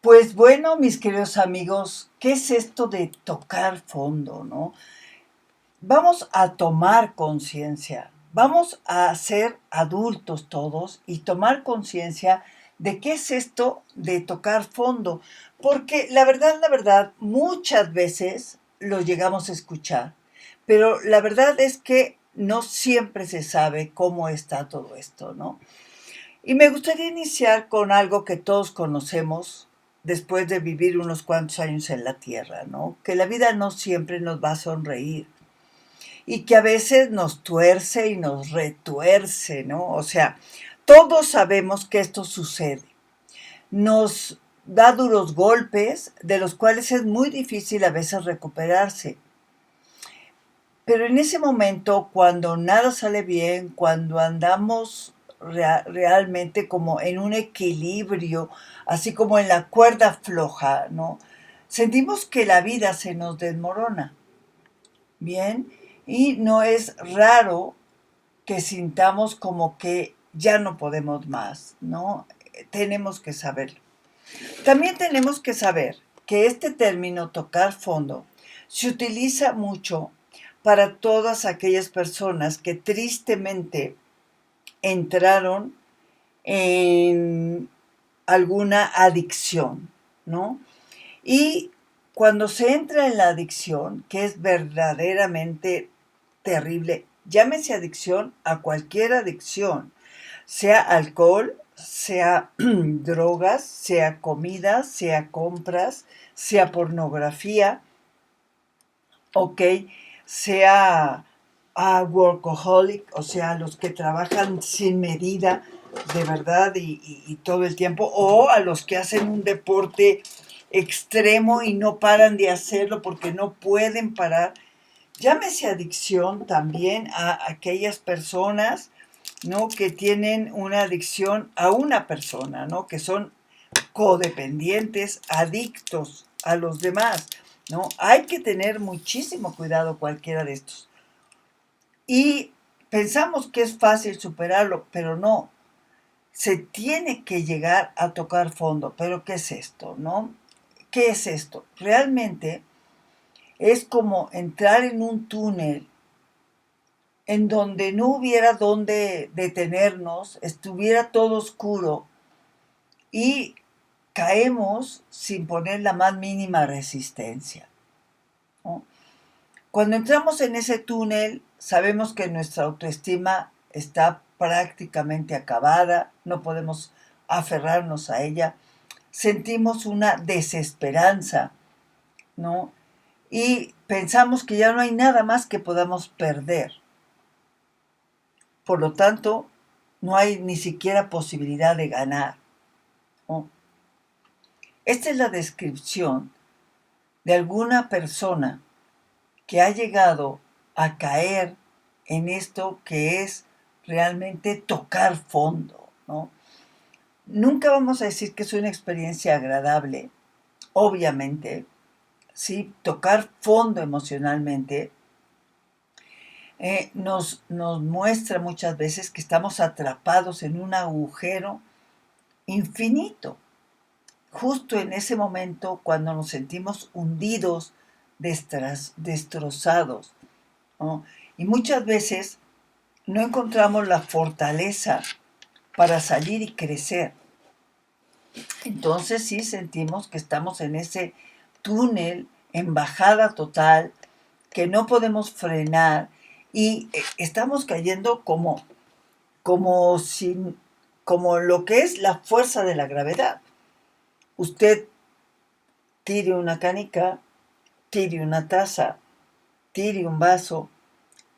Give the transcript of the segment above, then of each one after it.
Pues bueno, mis queridos amigos, ¿qué es esto de tocar fondo, no? Vamos a tomar conciencia, vamos a ser adultos todos y tomar conciencia de qué es esto de tocar fondo, porque la verdad, muchas veces lo llegamos a escuchar, pero la verdad es que no siempre se sabe cómo está todo esto, ¿no? Y me gustaría iniciar con algo que todos conocemos después de vivir unos cuantos años en la Tierra, ¿no? Que la vida no siempre nos va a sonreír y que a veces nos tuerce y nos retuerce, ¿no? O sea, todos sabemos que esto sucede. Nos da duros golpes de los cuales es muy difícil a veces recuperarse. Pero en ese momento, cuando nada sale bien, cuando andamos realmente como en un equilibrio, así como en la cuerda floja, ¿no? Sentimos que la vida se nos desmorona, ¿bien? Y no es raro que sintamos como que ya no podemos más, ¿no? Tenemos que saberlo. También tenemos que saber que este término tocar fondo se utiliza mucho para todas aquellas personas que tristemente entraron en alguna adicción, ¿no? Y cuando se entra en la adicción, que es verdaderamente terrible, llámese adicción a cualquier adicción, sea alcohol, sea drogas, sea comida, sea compras, sea pornografía, ok, sea workaholic, o sea, los que trabajan sin medida, de verdad, y todo el tiempo, o a los que hacen un deporte extremo y no paran de hacerlo porque no pueden parar. Llámese adicción también a aquellas personas, ¿no? Que tienen una adicción a una persona, ¿no? Que son codependientes, adictos a los demás, ¿no? Hay que tener muchísimo cuidado cualquiera de estos. Y pensamos que es fácil superarlo, pero no. Se tiene que llegar a tocar fondo. ¿Pero qué es esto, no? ¿Qué es esto? Realmente es como entrar en un túnel en donde no hubiera dónde detenernos, estuviera todo oscuro y caemos sin poner la más mínima resistencia, ¿no? Cuando entramos en ese túnel, sabemos que nuestra autoestima está prácticamente acabada, no podemos aferrarnos a ella, sentimos una desesperanza, ¿no? Y pensamos que ya no hay nada más que podamos perder. Por lo tanto, no hay ni siquiera posibilidad de ganar, ¿no? Esta es la descripción de alguna persona que ha llegado a caer en esto que es realmente tocar fondo, ¿no? Nunca vamos a decir que es una experiencia agradable, obviamente, ¿sí? Tocar fondo emocionalmente nos muestra muchas veces que estamos atrapados en un agujero infinito, justo en ese momento cuando nos sentimos hundidos, destrozados, ¿no? Y muchas veces no encontramos la fortaleza para salir y crecer. Entonces sí sentimos que estamos en ese túnel, en bajada total, que no podemos frenar y estamos cayendo como, sin, como lo que es la fuerza de la gravedad. Usted tire una canica, tire una taza, tire un vaso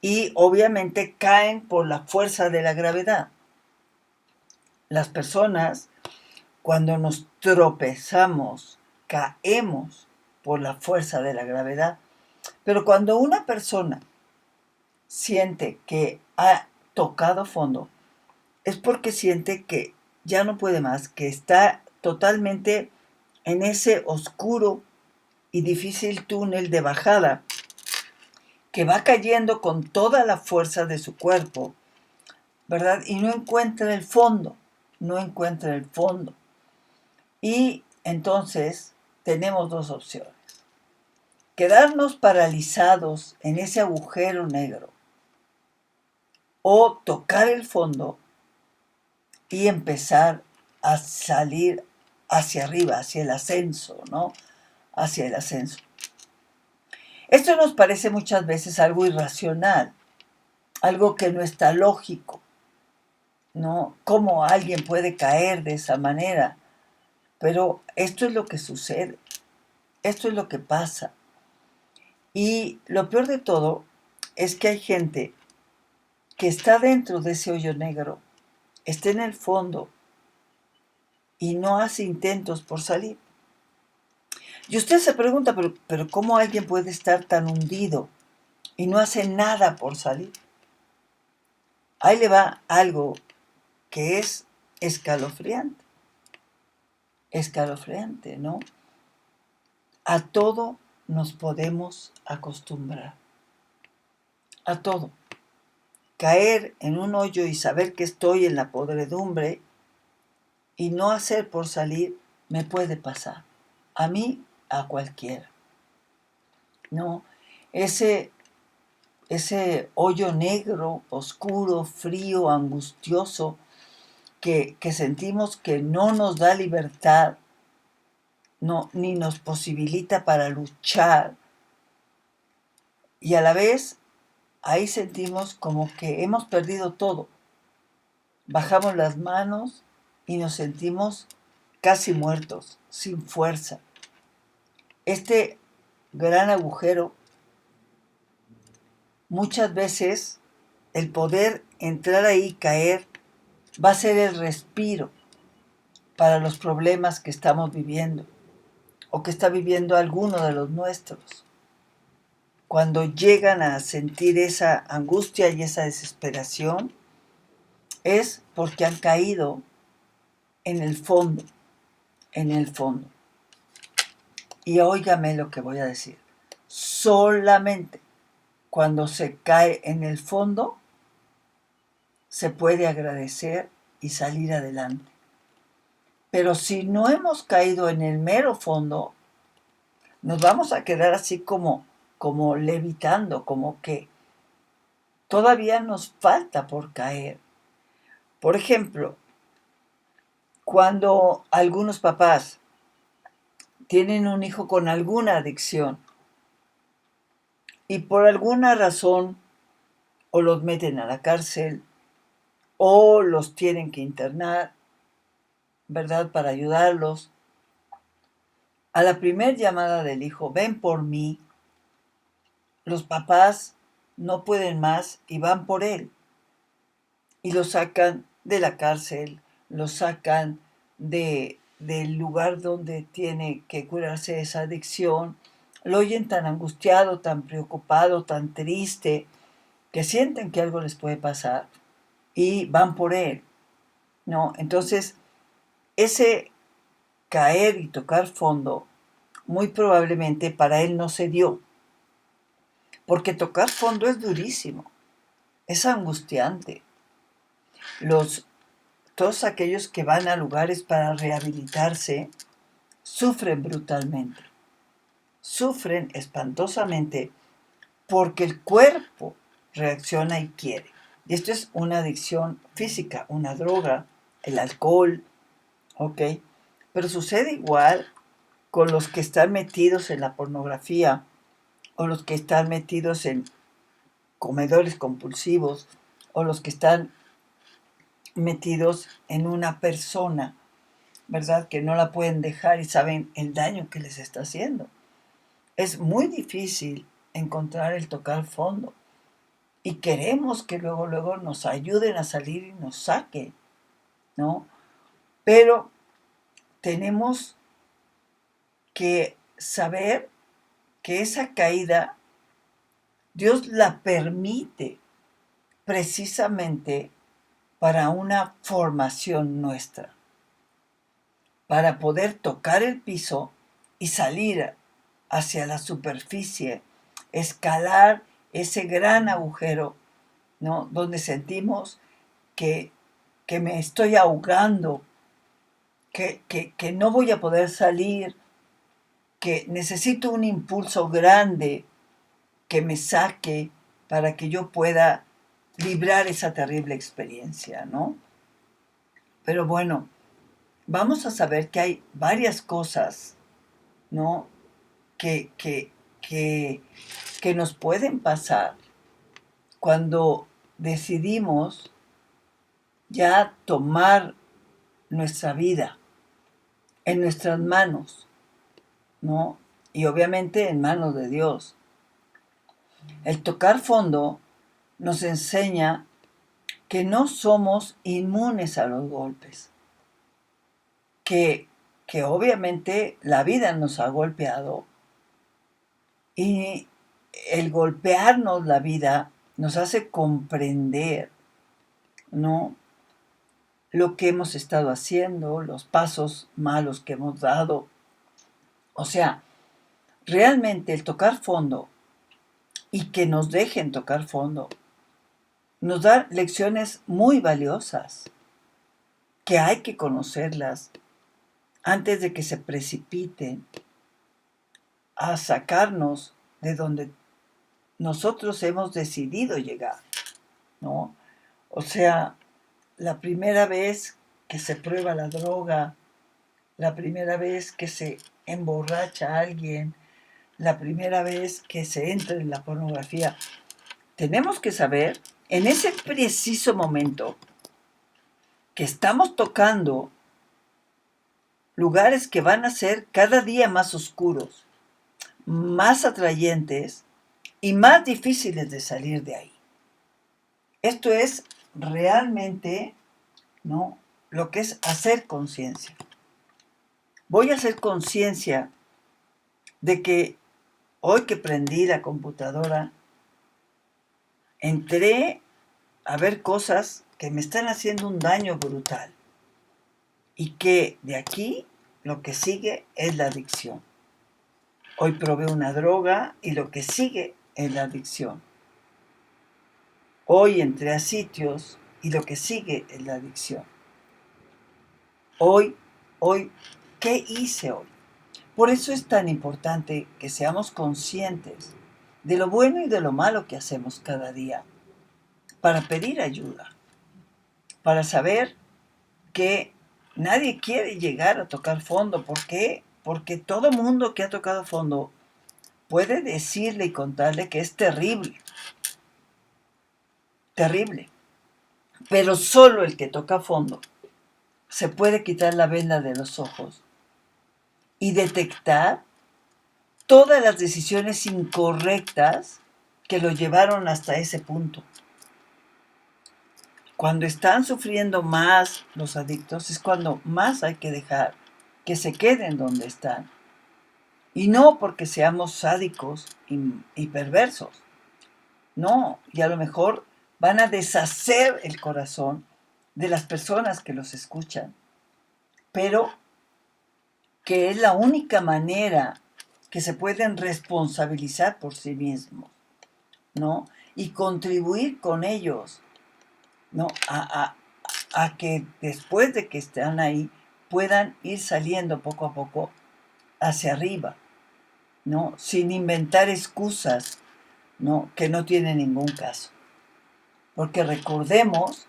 y obviamente caen por la fuerza de la gravedad. Las personas, cuando nos tropezamos, caemos por la fuerza de la gravedad. Pero cuando una persona siente que ha tocado fondo, es porque siente que ya no puede más, que está totalmente en ese oscuro y difícil túnel de bajada, que va cayendo con toda la fuerza de su cuerpo, ¿verdad? Y no encuentra el fondo, no encuentra el fondo. Y entonces tenemos dos opciones. Quedarnos paralizados en ese agujero negro o tocar el fondo y empezar a salir hacia arriba, hacia el ascenso, ¿no? Hacia el ascenso. Esto nos parece muchas veces algo irracional, algo que no está lógico, ¿no? ¿Cómo alguien puede caer de esa manera? Pero esto es lo que sucede, esto es lo que pasa. Y lo peor de todo es que hay gente que está dentro de ese hoyo negro, está en el fondo y no hace intentos por salir. Y usted se pregunta, pero ¿cómo alguien puede estar tan hundido y no hace nada por salir? Ahí le va algo que es escalofriante. Escalofriante, ¿no? A todo nos podemos acostumbrar. A todo. Caer en un hoyo y saber que estoy en la podredumbre y no hacer por salir me puede pasar. A mí, a cualquiera. ¿No? Ese hoyo negro, oscuro, frío, angustioso, que sentimos que no nos da libertad, no, ni nos posibilita para luchar. Y a la vez, ahí sentimos como que hemos perdido todo. Bajamos las manos y nos sentimos casi muertos, sin fuerza. Este gran agujero, muchas veces el poder entrar ahí y caer va a ser el respiro para los problemas que estamos viviendo o que está viviendo alguno de los nuestros. Cuando llegan a sentir esa angustia y esa desesperación, es porque han caído en el fondo, en el fondo. Y óigame lo que voy a decir. Solamente cuando se cae en el fondo, se puede agradecer y salir adelante. Pero si no hemos caído en el mero fondo, nos vamos a quedar así como levitando, como que todavía nos falta por caer. Por ejemplo, cuando algunos papás tienen un hijo con alguna adicción y por alguna razón o los meten a la cárcel o los tienen que internar, ¿verdad? Para ayudarlos. A la primer llamada del hijo, ven por mí, los papás no pueden más y van por él. Y lo sacan de la cárcel, lo sacan del lugar donde tiene que curarse esa adicción. Lo oyen tan angustiado, tan preocupado, tan triste, que sienten que algo les puede pasar y van por él, ¿no? Entonces, ese caer y tocar fondo, muy probablemente para él no se dio, porque tocar fondo es durísimo, es angustiante. Todos aquellos que van a lugares para rehabilitarse sufren brutalmente, sufren espantosamente porque el cuerpo reacciona y quiere. Y esto es una adicción física, una droga, el alcohol, ¿ok? Pero sucede igual con los que están metidos en la pornografía o los que están metidos en comedores compulsivos o los que están metidos en una persona, ¿verdad? Que no la pueden dejar y saben el daño que les está haciendo. Es muy difícil encontrar el tocar fondo y queremos que luego nos ayuden a salir y nos saquen, ¿no? Pero tenemos que saber que esa caída Dios la permite precisamente para una formación nuestra, para poder tocar el piso y salir hacia la superficie, escalar ese gran agujero, ¿no? Donde sentimos que me estoy ahogando que no voy a poder salir, que necesito un impulso grande que me saque para que yo pueda librar esa terrible experiencia, ¿no? Pero bueno, vamos a saber que hay varias cosas, ¿no? Que, que, que, que nos pueden pasar cuando decidimos ya tomar nuestra vida en nuestras manos, ¿no? Y obviamente en manos de Dios. El tocar fondo nos enseña que no somos inmunes a los golpes, que, que obviamente la vida nos ha golpeado y el golpearnos la vida nos hace comprender, ¿no? Lo que hemos estado haciendo, los pasos malos que hemos dado. O sea, realmente el tocar fondo y que nos dejen tocar fondo nos da lecciones muy valiosas que hay que conocerlas antes de que se precipiten a sacarnos de donde nosotros hemos decidido llegar, ¿no? O sea, la primera vez que se prueba la droga, la primera vez que se emborracha a alguien, la primera vez que se entra en la pornografía, tenemos que saber en ese preciso momento que estamos tocando lugares que van a ser cada día más oscuros, más atrayentes y más difíciles de salir de ahí. Esto es realmente, ¿no?, lo que es hacer conciencia. Voy a hacer conciencia de que hoy que prendí la computadora, entré a ver cosas que me están haciendo un daño brutal y que de aquí lo que sigue es la adicción. Hoy probé una droga y lo que sigue es la adicción. Hoy entré a sitios y lo que sigue es la adicción. Hoy, ¿qué hice hoy? Por eso es tan importante que seamos conscientes de lo bueno y de lo malo que hacemos cada día, para pedir ayuda, para saber que nadie quiere llegar a tocar fondo. ¿Por qué? Porque todo mundo que ha tocado fondo puede decirle y contarle que es terrible, terrible. Pero solo el que toca fondo se puede quitar la venda de los ojos y detectar todas las decisiones incorrectas que lo llevaron hasta ese punto. Cuando están sufriendo más los adictos es cuando más hay que dejar que se queden donde están. Y no porque seamos sádicos y perversos. No, y a lo mejor van a deshacer el corazón de las personas que los escuchan. Pero que es la única manera que se pueden responsabilizar por sí mismos, ¿no? Y contribuir con ellos, ¿no? A que después de que están ahí puedan ir saliendo poco a poco hacia arriba, ¿no? Sin inventar excusas, ¿no?, que no tienen ningún caso. Porque recordemos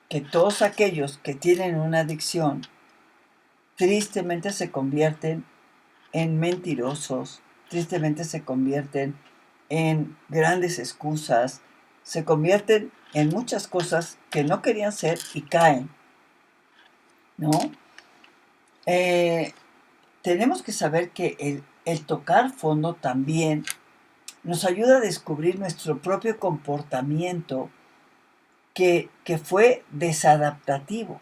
que todos aquellos que tienen una adicción tristemente se convierten en mentirosos, tristemente se convierten en grandes excusas, se convierten en muchas cosas que no querían ser y caen, ¿no? Tenemos que saber que el tocar fondo también nos ayuda a descubrir nuestro propio comportamiento que fue desadaptativo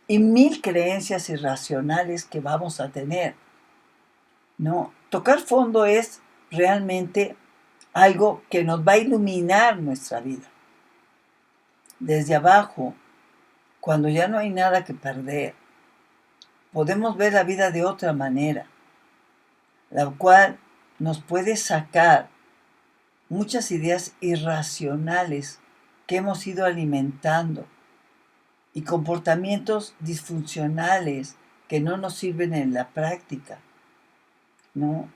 y mil creencias irracionales que vamos a tener, ¿no? Tocar fondo es realmente algo que nos va a iluminar nuestra vida. Desde abajo, cuando ya no hay nada que perder, podemos ver la vida de otra manera, la cual nos puede sacar muchas ideas irracionales que hemos ido alimentando y comportamientos disfuncionales que no nos sirven en la práctica, ¿no?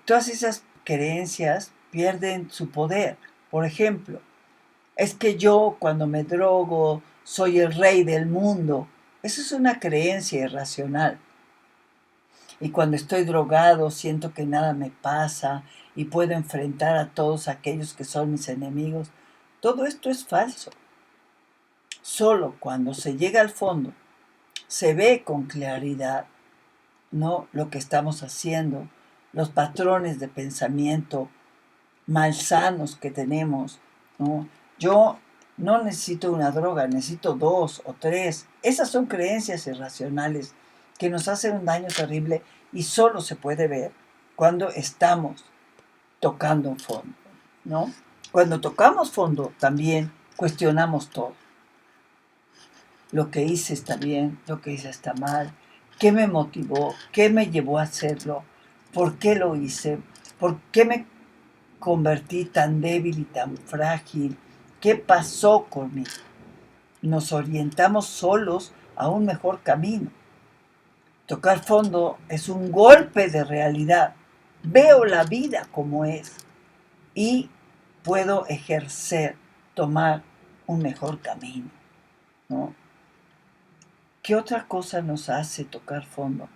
Todas esas creencias pierden su poder. Por ejemplo, es que yo cuando me drogo soy el rey del mundo. Eso es una creencia irracional. Y cuando estoy drogado siento que nada me pasa y puedo enfrentar a todos aquellos que son mis enemigos. Todo esto es falso. Solo cuando se llega al fondo se ve con claridad, ¿no?, lo que estamos haciendo, los patrones de pensamiento malsanos que tenemos, ¿no? Yo no necesito una droga, necesito 2 o 3. Esas son creencias irracionales que nos hacen un daño terrible y solo se puede ver cuando estamos tocando un fondo, ¿no? Cuando tocamos fondo también cuestionamos todo. Lo que hice está bien, lo que hice está mal, qué me motivó, qué me llevó a hacerlo, por qué lo hice, por qué me convertí tan débil y tan frágil, qué pasó conmigo. Nos orientamos solos a un mejor camino. Tocar fondo es un golpe de realidad. Veo la vida como es y puedo ejercer, tomar un mejor camino, ¿no? ¿Qué otra cosa nos hace tocar fondo?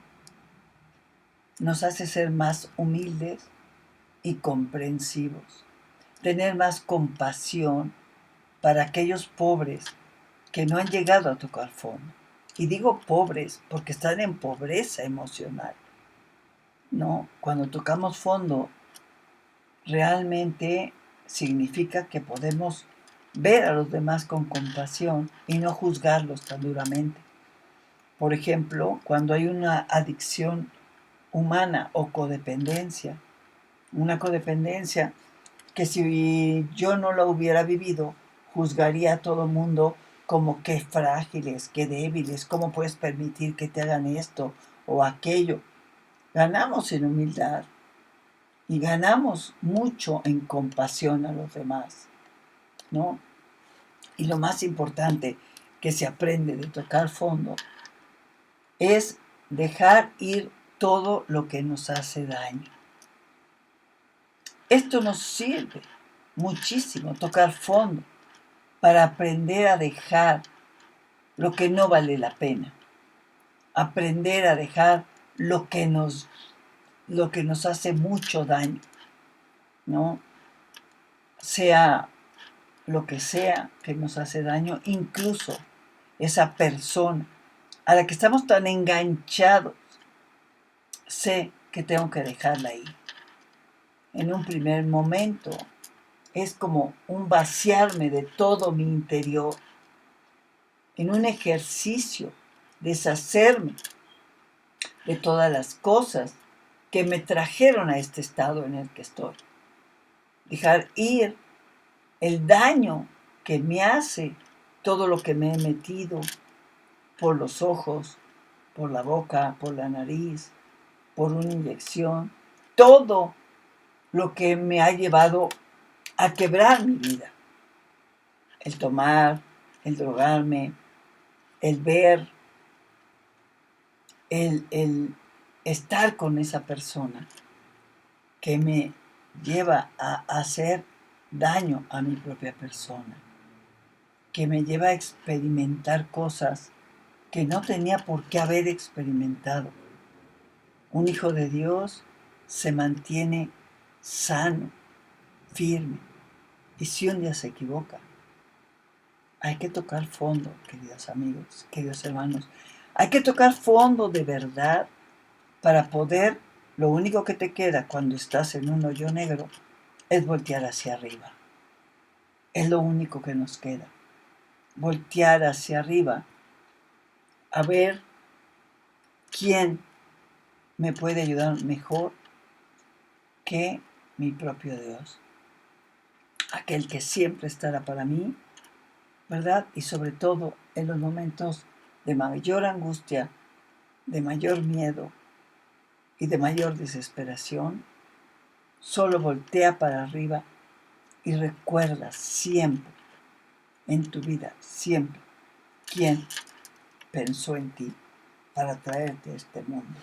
Nos hace ser más humildes y comprensivos, tener más compasión para aquellos pobres que no han llegado a tocar fondo. Y digo pobres porque están en pobreza emocional, ¿no? Cuando tocamos fondo, realmente significa que podemos ver a los demás con compasión y no juzgarlos tan duramente. Por ejemplo, cuando hay una adicción humana o codependencia, una codependencia que si yo no la hubiera vivido, juzgaría a todo mundo como qué frágiles, qué débiles, cómo puedes permitir que te hagan esto o aquello. Ganamos en humildad y ganamos mucho en compasión a los demás, ¿no? Y lo más importante que se aprende de tocar fondo es dejar ir todo lo que nos hace daño. Esto nos sirve muchísimo, tocar fondo, para aprender a dejar lo que no vale la pena, aprender a dejar lo que nos hace mucho daño, ¿no? Sea lo que nos hace daño, incluso esa persona a la que estamos tan enganchados, sé que tengo que dejarla ir. En un primer momento es como un vaciarme de todo mi interior, en un ejercicio, deshacerme de todas las cosas que me trajeron a este estado en el que estoy. Dejar ir el daño que me hace todo lo que me he metido por los ojos, por la boca, por la nariz, por una inyección, todo lo que me ha llevado a quebrar mi vida. El tomar, el drogarme, el ver, el estar con esa persona que me lleva a hacer daño a mi propia persona, que me lleva a experimentar cosas que no tenía por qué haber experimentado. Un hijo de Dios se mantiene sano, firme, y si un día se equivoca, hay que tocar fondo, queridos amigos, queridos hermanos. Hay que tocar fondo de verdad para poder, lo único que te queda cuando estás en un hoyo negro es voltear hacia arriba. Es lo único que nos queda. Voltear hacia arriba a ver quién me puede ayudar mejor que mi propio Dios. Aquel que siempre estará para mí, ¿verdad? Y sobre todo en los momentos de mayor angustia, de mayor miedo y de mayor desesperación, solo voltea para arriba y recuerda siempre, en tu vida, siempre, ¿Quién pensó en ti para traerte a este mundo?